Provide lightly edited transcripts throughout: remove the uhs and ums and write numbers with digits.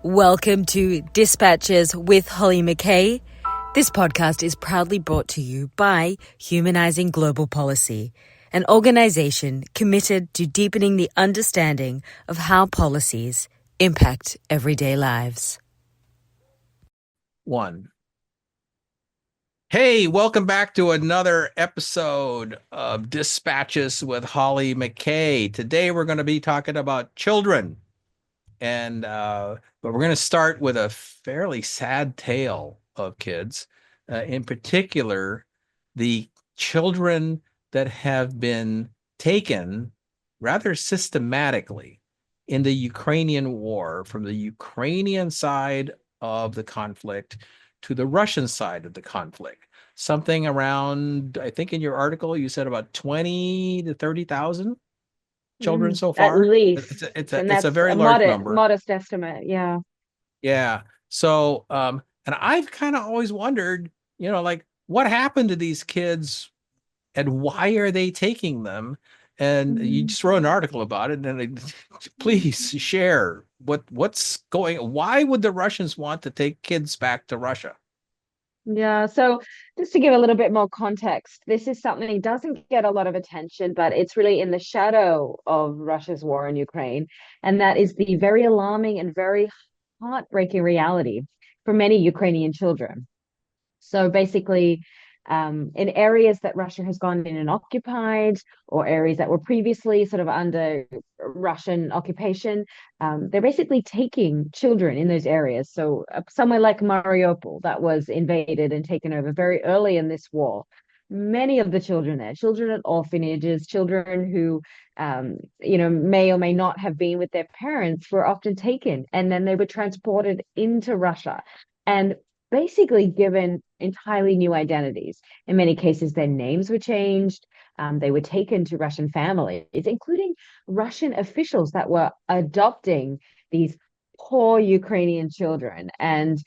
Welcome to Dispatches with Holly McKay. This podcast is proudly brought to you by Humanizing Global Policy, an organization committed to deepening the understanding of how policies impact everyday lives. One. Hey, welcome back to another episode of Dispatches with Holly McKay. Today we're going to be talking about children, but we're going to start with a fairly sad tale of kids, in particular, the children that have been taken rather systematically in the Ukrainian war from the Ukrainian side of the conflict to the Russian side of the conflict. Something around, I think in your article, you said about 20 to 30,000 children so At far. least. And It's a that's very a large number. modest estimate. Yeah. Yeah. So, and I've kind of always wondered, like what happened to these kids and why are they taking them? And you just wrote an article about it, and please share what's why would the Russians want to take kids back to Russia? Yeah. So just to give a little bit more context, this is something that doesn't get a lot of attention, but it's really in the shadow of Russia's war in Ukraine. And that is the very alarming and very heartbreaking reality for many Ukrainian children. So basically, in areas that Russia has gone in and occupied, or areas that were previously sort of under Russian occupation, they're basically taking children in those areas. So somewhere like Mariupol, that was invaded and taken over very early in this war. Many of the children there, children at orphanages, children who, may or may not have been with their parents, were often taken, and then they were transported into Russia. And basically given entirely new identities. In many cases, their names were changed. They were taken to Russian families, including Russian officials that were adopting these poor Ukrainian children. And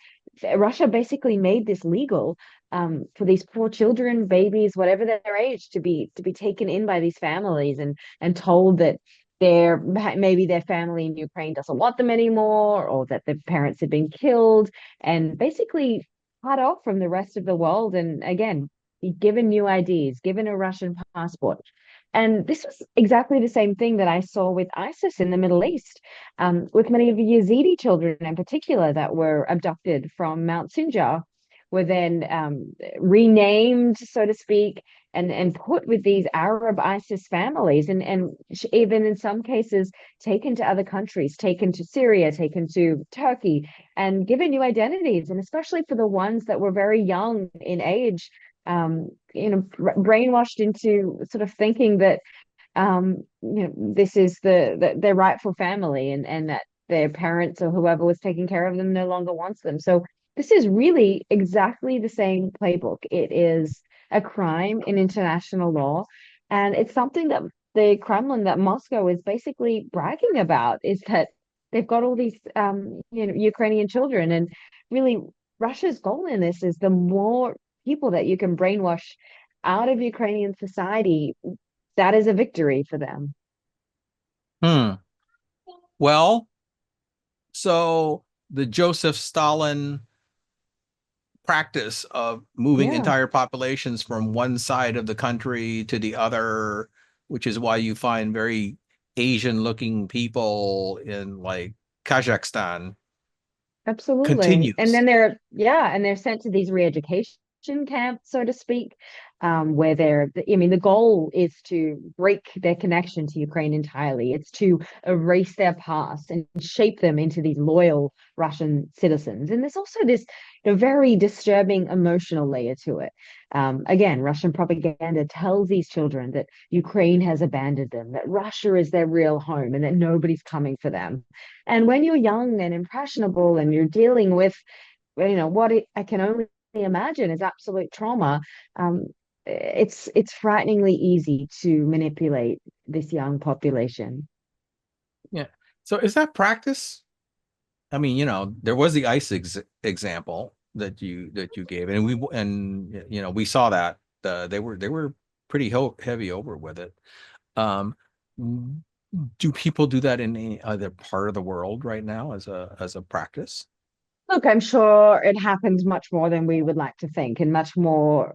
Russia basically made this legal for these poor children, babies, whatever their age, to be taken in by these families and told that maybe their family in Ukraine doesn't want them anymore, or that their parents have been killed, and basically cut off from the rest of the world. And again, given new IDs, given a Russian passport. And this was exactly the same thing that I saw with ISIS in the Middle East, with many of the Yazidi children in particular that were abducted from Mount Sinjar, were then renamed, so to speak, and put with these Arab ISIS families, and even in some cases taken to other countries, taken to Syria, taken to Turkey, and given new identities. And especially for the ones that were very young in age, brainwashed into sort of thinking that this is their rightful family, and that their parents or whoever was taking care of them no longer wants them. So this is really exactly the same playbook. It is a crime in international law, and it's something that the Kremlin, that Moscow is basically bragging about, is that they've got all these Ukrainian children. And really, Russia's goal in this is the more people that you can brainwash out of Ukrainian society, that is a victory for them. Well, so the Joseph Stalin practice of moving entire populations from one side of the country to the other, which is why you find very Asian looking people in like Kazakhstan. Absolutely. Continues. And then they're sent to these re-education camps, so to speak, where the goal is to break their connection to Ukraine entirely. It's to erase their past and shape them into these loyal Russian citizens. And there's also this very disturbing emotional layer to it. Again, Russian propaganda tells these children that Ukraine has abandoned them, that Russia is their real home, and that nobody's coming for them. And when you're young and impressionable and you're dealing with, I can only imagine is absolute trauma, it's frighteningly easy to manipulate this young population. Yeah. So is that practice? I mean, there was the ICE example that you gave, and we saw that they were pretty heavy over with it. Do people do that in any other part of the world right now as a practice? Look, I'm sure it happens much more than we would like to think, and much more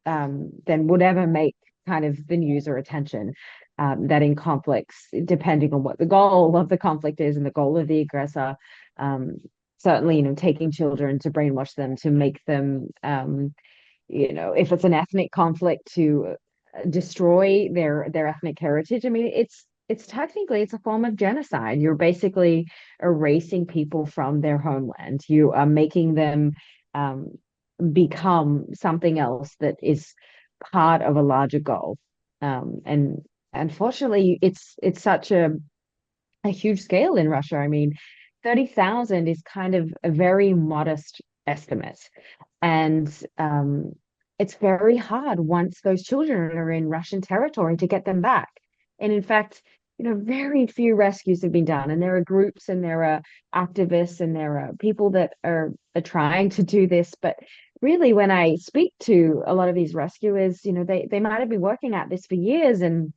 than would ever make kind of the news or attention. That in conflicts, depending on what the goal of the conflict is and the goal of the aggressor, um, certainly, taking children to brainwash them, to make them, if it's an ethnic conflict, to destroy their ethnic heritage. I mean, it's technically it's a form of genocide. You're basically erasing people from their homeland. You are making them um, become something else that is part of a larger goal. And unfortunately, it's such a huge scale in Russia. I mean, 30,000 is kind of a very modest estimate. And it's very hard once those children are in Russian territory to get them back. And in fact, very few rescues have been done. And there are groups and there are activists and there are people that are trying to do this. But really, when I speak to a lot of these rescuers, they might have been working at this for years, and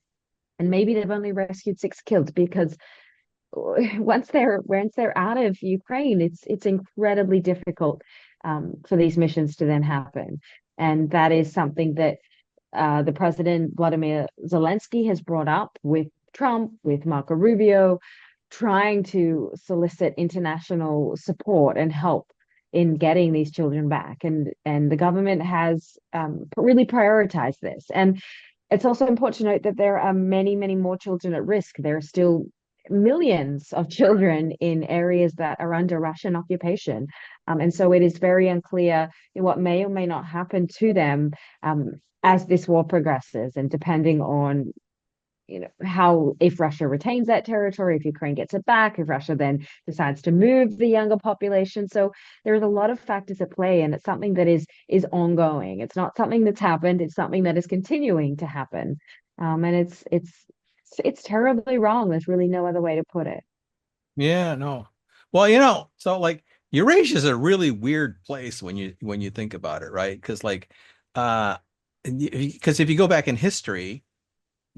maybe they've only rescued 6 kids, because once they're out of Ukraine, it's incredibly difficult for these missions to then happen. And that is something that the president Vladimir Zelensky has brought up with Trump, with Marco Rubio, trying to solicit international support and help in getting these children back. And the government has really prioritized this. And it's also important to note that there are many, many more children at risk. There are still millions of children in areas that are under Russian occupation. And so it is very unclear what may or may not happen to them as this war progresses, and depending on how, if Russia retains that territory, if Ukraine gets it back, if Russia then decides to move the younger population. So there's a lot of factors at play, and it's something that is ongoing. It's not something that's happened. It's something that is continuing to happen. And it's terribly wrong. There's really no other way to put it. Yeah, no. Well, so like Eurasia is a really weird place when you think about it, right? Because uh because if you go back in history,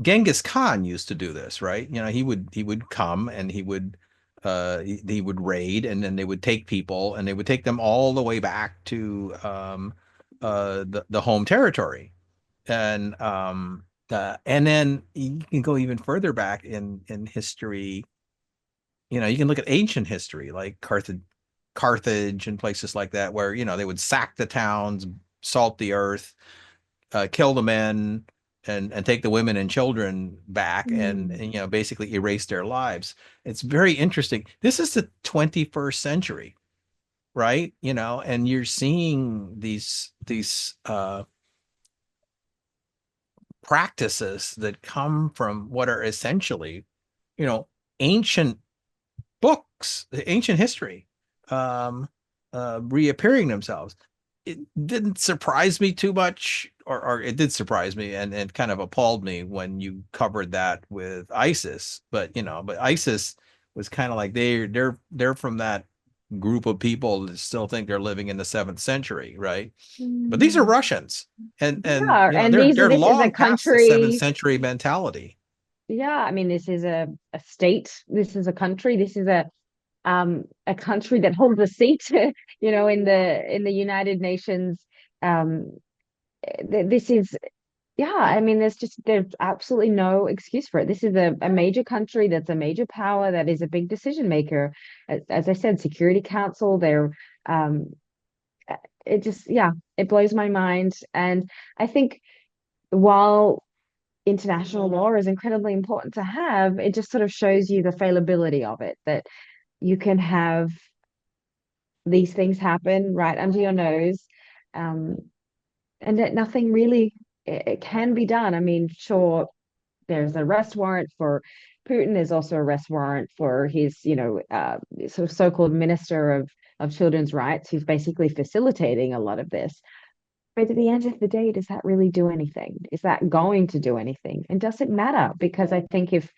Genghis Khan used to do this, right? He would come and he would raid, and then they would take people and they would take them all the way back to the home territory. And then you can go even further back in history. You can look at ancient history like Carthage and places like that, where they would sack the towns, salt the earth, kill the men, and take the women and children back, and basically erase their lives. It's very interesting. This is the 21st century, right? And you're seeing these practices that come from what are essentially, ancient books, ancient history, reappearing themselves. It didn't surprise me too much, or it did surprise me and kind of appalled me when you covered that with ISIS. But ISIS was kind of like they're from that group of people that still think they're living in the 7th century, right? But these are Mm. Russians, and Yeah, and they're this is a long past the 7th country. century mentality. Yeah, I mean, this is a state. This is a country. This is a country that holds a seat, in the United Nations. Um, this is, yeah, I mean, there's absolutely no excuse for it. This is a major country that's a major power, that is a big decision maker. As I said, Security Council, um, it just, yeah, it blows my mind. And I think while international law is incredibly important to have, it just sort of shows you the fallibility of it, that you can have these things happen right under your nose, um, and that nothing really it can be done. I mean, sure, there's an arrest warrant for Putin. There's also an arrest warrant for his, sort of so-called minister of children's rights, who's basically facilitating a lot of this. But at the end of the day, does that really do anything? Is that going to do anything? And does it matter? Because I think if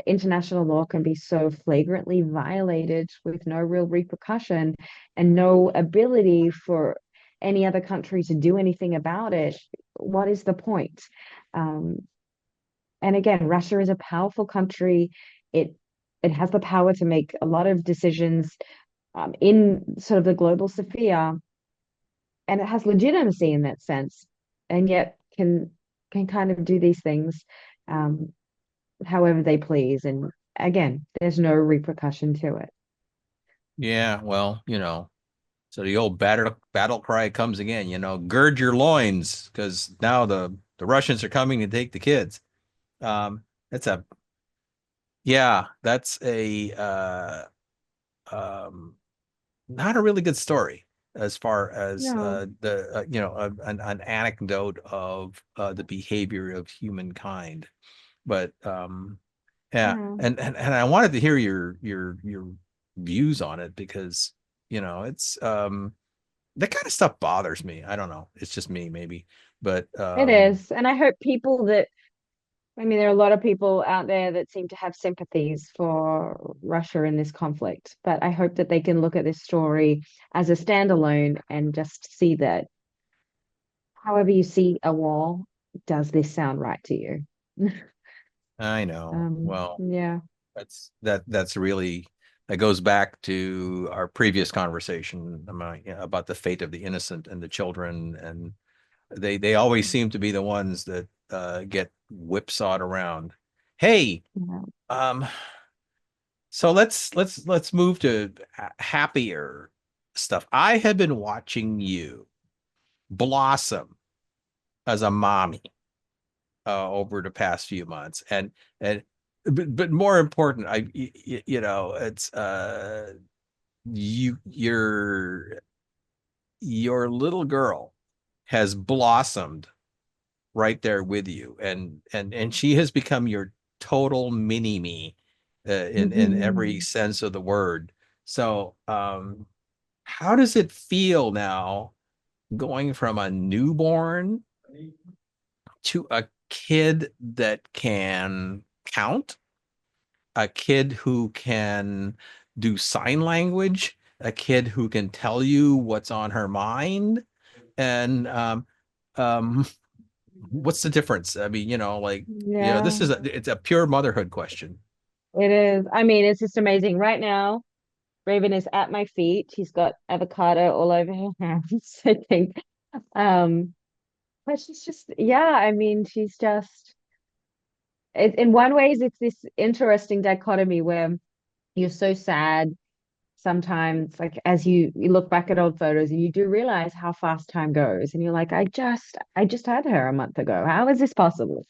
international law can be so flagrantly violated with no real repercussion and no ability for any other country to do anything about it, what is the point? Um, and again, Russia is a powerful country. it it has the power to make a lot of decisions in sort of the global sphere, and it has legitimacy in that sense, and yet can kind of do these things um, however they please. And again, there's no repercussion to it. Yeah, well, so the old battle cry comes again, gird your loins, because now the Russians are coming to take the kids. That's a Yeah, that's a um not a really good story as far as No. an anecdote of the behavior of humankind. But yeah, Yeah. and I wanted to hear your views on it, because it's that kind of stuff bothers me. I don't know. It's just me, maybe. But It is. And I hope people that, I mean, there are a lot of people out there that seem to have sympathies for Russia in this conflict, but I hope that they can look at this story as a standalone and just see that however you see a war, does this sound right to you? I know. Well, Yeah. that's really, that goes back to our previous conversation about the fate of the innocent and the children, and they always seem to be the ones that get whipsawed around. Hey, Yeah. um, so let's move to happier stuff. I have been watching you blossom as a mommy over the past few months, and but more important, it's you your little girl has blossomed right there with you, and she has become your total mini me, in every sense of the word. So how does it feel now, going from a newborn to a kid that can count, a kid who can do sign language, a kid who can tell you what's on her mind? And um, what's the difference? I mean, this Yeah, it's a pure motherhood question. it is. I mean, it's just amazing. Right now, Raven is at my feet. She's got avocado all over her hands, I think. Um, but she's just, yeah, I mean, she's just, in one ways, it's this interesting dichotomy where you're so sad sometimes, like as you look back at old photos and you do realize how fast time goes, and you're like, I just had her a month ago. How is this possible?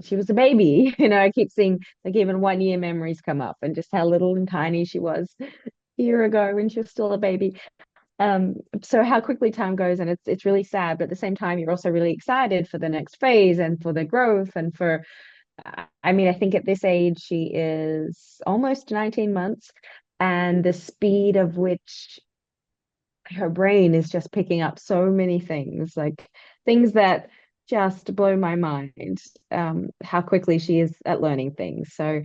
She was a baby. I keep seeing like even 1 year memories come up and just how little and tiny she was a year ago when she was still a baby. So how quickly time goes, and it's really sad, but at the same time you're also really excited for the next phase and for the growth and for I mean, I think at this age, she is almost 19 months, and the speed of which her brain is just picking up so many things, like things that just blow my mind, how quickly she is at learning things. So,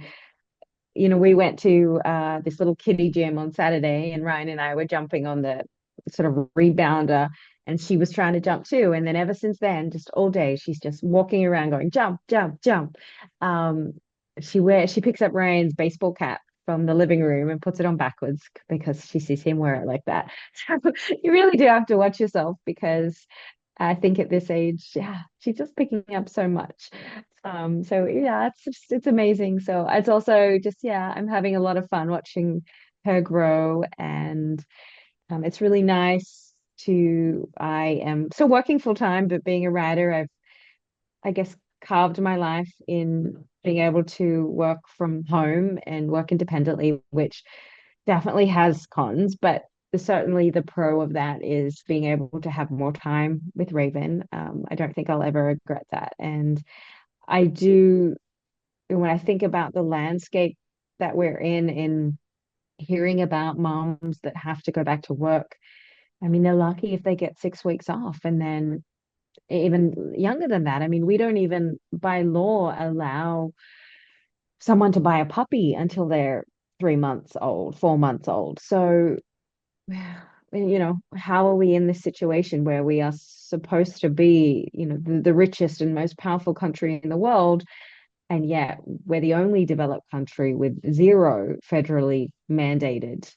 we went to this little kiddie gym on Saturday, and Ryan and I were jumping on the sort of rebounder, and she was trying to jump too. And then ever since then, just all day, she's just walking around going jump, jump, jump. Um, she picks up Ryan's baseball cap from the living room and puts it on backwards because she sees him wear it like that. So you really do have to watch yourself, because I think at this age, yeah, she's just picking up so much. So yeah, it's amazing. So it's also just, yeah, I'm having a lot of fun watching her grow, and it's really nice I am still working full time, but being a writer, I guess, carved my life in being able to work from home and work independently, which definitely has cons, but certainly the pro of that is being able to have more time with Raven. I don't think I'll ever regret that. And I do, when I think about the landscape that we're in hearing about moms that have to go back to work, I mean, they're lucky if they get 6 weeks off, and then even younger than that. I mean, we don't even by law allow someone to buy a puppy until they're 3 months old, 4 months old. So, how are we in this situation where we are supposed to be, the richest and most powerful country in the world, And yet we're the only developed country with zero federally mandated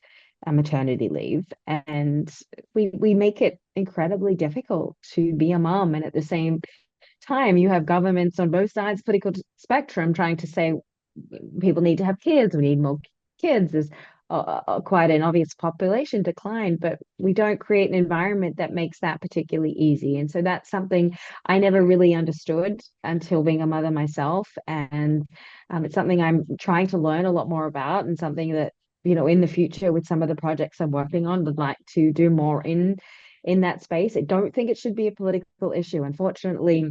maternity leave. And we make it incredibly difficult to be a mom. And at the same time, you have governments on both sides of the political spectrum trying to say people need to have kids, we need more kids. There's quite an obvious population decline, but we don't create an environment that makes that particularly easy. And so that's something I never really understood until being a mother myself. And it's something I'm trying to learn a lot more about, and something that, in the future with some of the projects I'm working on, would like to do more in that space. I don't think it should be a political issue. Unfortunately,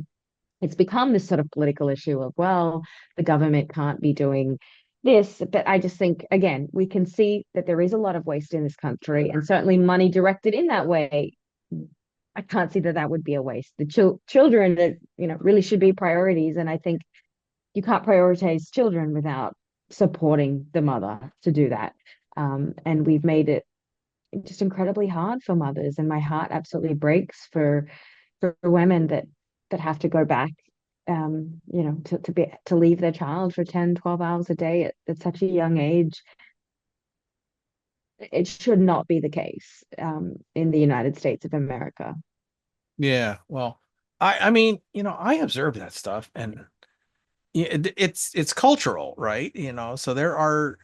it's become this sort of political issue of, well, the government can't be doing this. But I just think, again, we can see that there is a lot of waste in this country, and certainly money directed in that way, I can't see that that would be a waste. The children that, really should be priorities. And I think you can't prioritize children without supporting the mother to do that. And we've made it just incredibly hard for mothers. And my heart absolutely breaks for women that have to go back, to leave their child for 10, 12 hours a day at such a young age. It should not be the case in the United States of America. Yeah, well, I mean, I observe that stuff, and it's cultural, right? So there are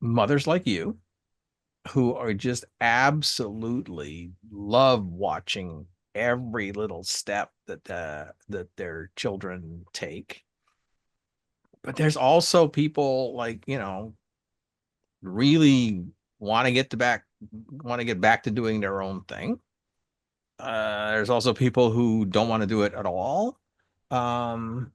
mothers like you who are just absolutely love watching every little step that their children take. But there's also people like, really want to get back to doing their own thing. There's also people who don't want to do it at all. Um,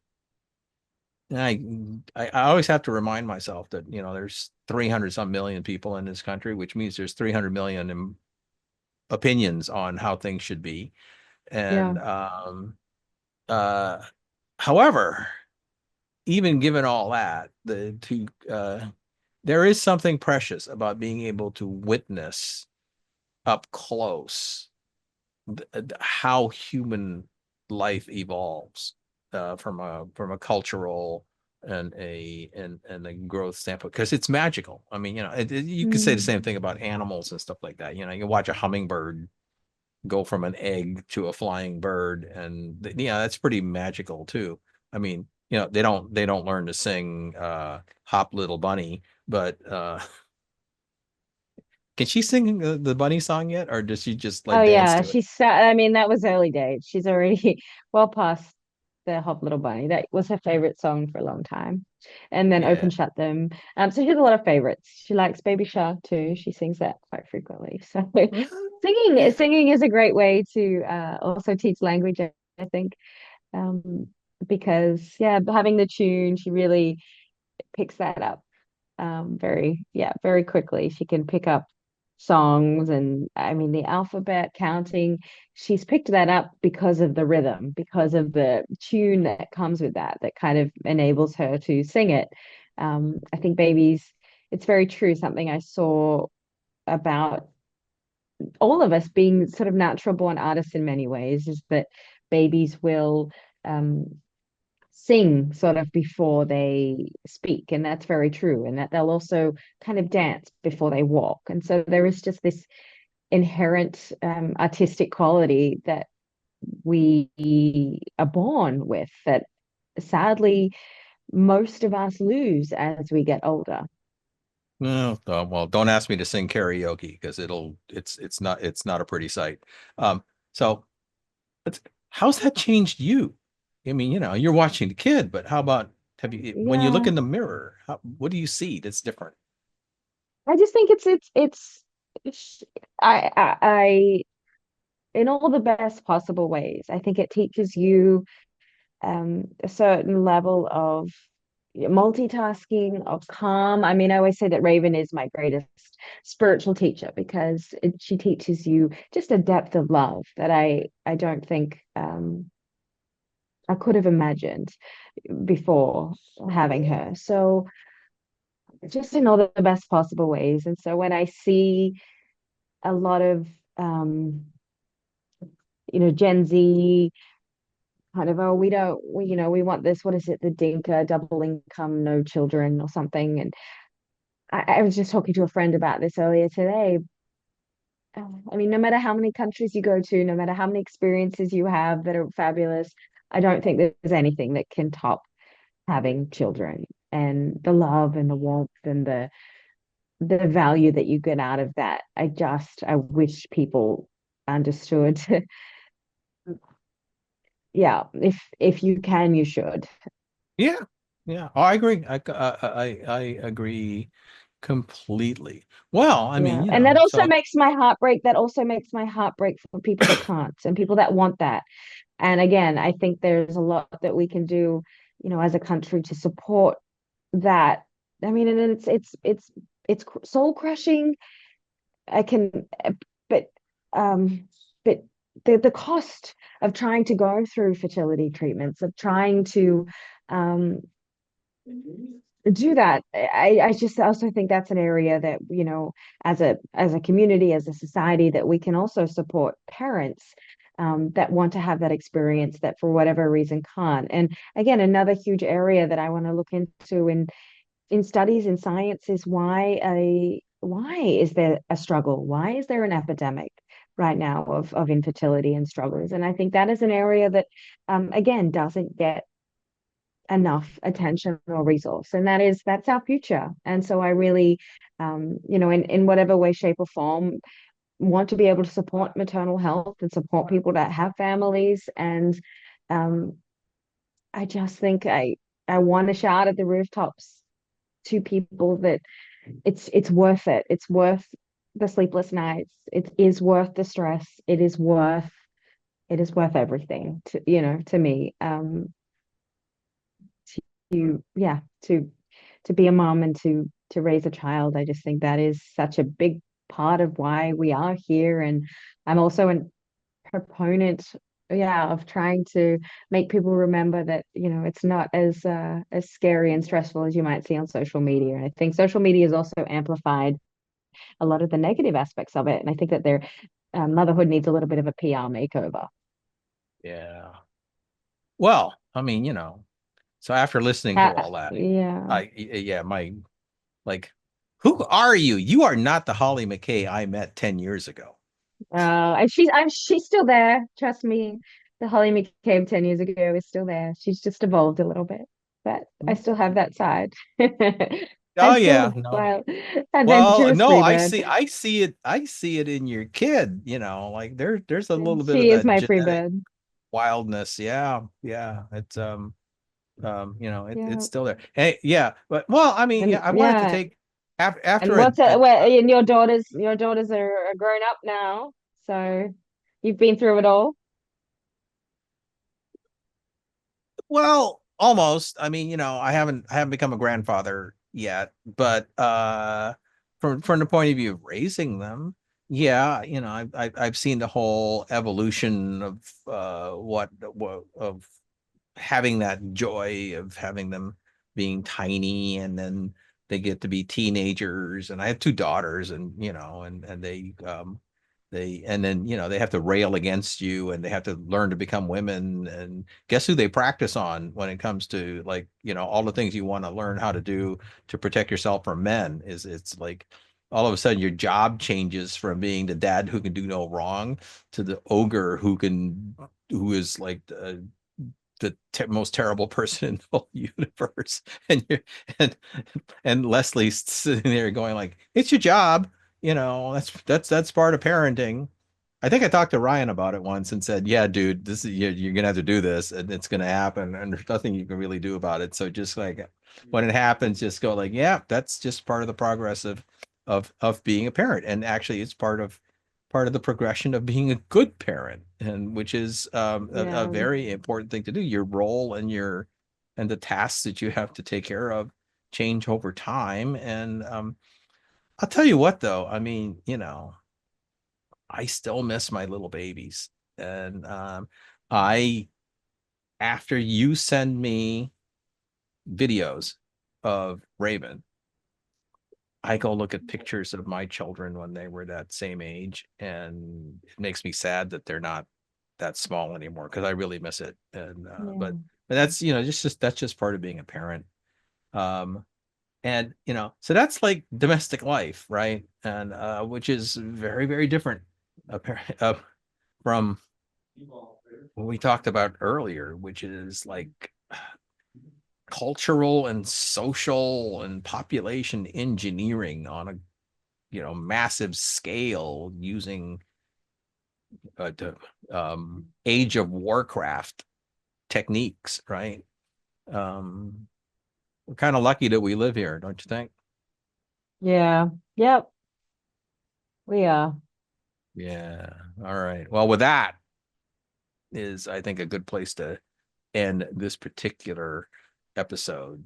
and I always have to remind myself that, there's 300 some million people in this country, which means there's 300 million opinions on how things should be. Yeah. And uh, however, even given all that, there is something precious about being able to witness up close how human life evolves from a cultural and a growth standpoint, because it's magical. I mean, you could say the same thing about animals and stuff like that. You watch a hummingbird go from an egg to a flying bird, and that's pretty magical too. I mean, they don't learn to sing Hop Little Bunny, but can she sing the bunny song yet, or does she just Oh like dance yeah, to it? I mean, that was early days. She's already well past the Hop Little Bunny. That was her favorite song for a long time. And then Open Yeah. Shut Them. So she has a lot of favorites. She likes Baby Shark too. She sings that quite frequently. So singing is a great way to also teach language, I think. Um, because yeah, having the tune, she really picks that up very quickly. She can pick up songs, and I mean the alphabet counting. She's picked that up because of the rhythm, because of the tune that comes with that kind of enables her to sing it. I think babies, it's very true, something I saw about all of us being sort of natural born artists in many ways, is that babies will sing sort of before they speak. And that's very true. And that they'll also kind of dance before they walk. And so there is just this inherent artistic quality that we are born with, that sadly most of us lose as we get older. Well, don't ask me to sing karaoke, because it's not a pretty sight. So how's that changed you? I mean, you're watching the kid, but how about when you look Yeah, in the mirror, what do you see that's different? I just think it's I in all the best possible ways. I think it teaches you a certain level of multitasking, of calm. I mean, I always say that Raven is my greatest spiritual teacher, because she teaches you just a depth of love that I don't think I could have imagined before having her. So just in all the best possible ways. And so when I see a lot of Gen Z kind of, oh, we don't, we want this, what is it, the Dinka double income, no children or something. And I was just talking to a friend about this earlier today. I mean, no matter how many countries you go to, no matter how many experiences you have that are fabulous, I don't think there's anything that can top having children and the love and the warmth and the value that you get out of that. I wish people understood. Yeah, if you can, you should. Yeah, yeah. Oh, I agree. I agree completely. Well, I mean, Yeah. And that also so makes my heart break. That also makes my heart break for people that can't and people that want that. And again, I think there's a lot that we can do, as a country to support that. I mean, and it's soul crushing. I can, but but the cost of trying to go through fertility treatments, of trying to um do that, I just also think that's an area that, as a community, as a society, that we can also support parents that want to have that experience that for whatever reason can't. And again, another huge area that I want to look into in studies in science is why is there a struggle? Why is there an epidemic right now of infertility and struggles? And I think that is an area that again doesn't get enough attention or resource, and that's our future. And so I really in whatever way, shape, or form, want to be able to support maternal health and support people that have families. And um I just think I want to shout at the rooftops to people that it's worth it. It's worth the sleepless nights. It is worth the stress. It is worth everything to me. Yeah, to be a mom and to raise a child. I just think that is such a big part of why we are here. And I'm also a proponent, yeah, of trying to make people remember that it's not as scary and stressful as you might see on social media. And I think social media has also amplified a lot of the negative aspects of it. And I think that their motherhood needs a little bit of a PR makeover. yeah. Well, I mean, so after listening to all that, Yeah. yeah, my like, who are you? You are not the Holly McKay I met 10 years ago. And she's still there. Trust me. The Holly McCabe 10 years ago is still there. She's just evolved a little bit, but I still have that side. Oh I'm yeah, still no. wild, Well, no, adventurously bad. I see it in your kid, like there's a little bit of She is that my genetic pre-bird. wildness. Yeah, yeah. It's it's Yeah. still there. Hey, yeah, but well, I mean, yeah, And I wanted to yeah. take after And and your daughters are grown up now. So you've been through it all. well, almost. I mean, I haven't become a grandfather yet, but from the point of view of raising them, yeah, I've seen the whole evolution of what of having that joy of having them being tiny, and then they get to be teenagers. And I have two daughters, and and and then they have to rail against you, and they have to learn to become women. And guess who they practice on when it comes to, like, all the things you want to learn how to do to protect yourself from men. It's like all of a sudden your job changes from being the dad who can do no wrong to the ogre who is like the most terrible person in the whole universe. And and Leslie's sitting there going like, it's your job. That's part of parenting. I think I talked to Ryan about it once and said, yeah, dude, this is you're gonna have to do this, and it's gonna happen, and there's nothing you can really do about it. So just like when it happens, just go like, yeah, that's just part of the progress of being a parent. And actually it's part of the progression of being a good parent, and which is a Yeah. very important thing to do. Your role and the tasks that you have to take care of change over time. And I'll tell you what, though, I mean, I still miss my little babies. And I after you send me videos of Raven, I go look at pictures of my children when they were that same age, and it makes me sad that they're not that small anymore because I really miss it. And Yeah. but that's just that's just part of being a parent. Um, and so that's like domestic life, right? And which is very, very different from what we talked about earlier, which is like cultural and social and population engineering on a massive scale using Age of Warcraft techniques, right? We're kind of lucky that we live here, don't you think? Yeah. Yep. We are. Yeah. All right. Well, with that is, I think, a good place to end this particular episode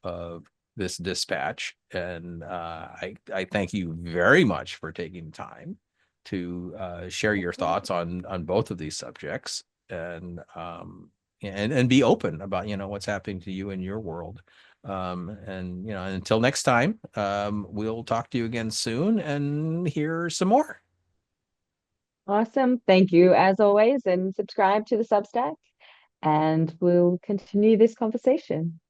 of this dispatch. And I thank you very much for taking time to share your thoughts on both of these subjects, and be open about what's happening to you in your world. And until next time, we'll talk to you again soon and hear some more. Awesome. Thank you as always, and subscribe to the Substack, and we'll continue this conversation.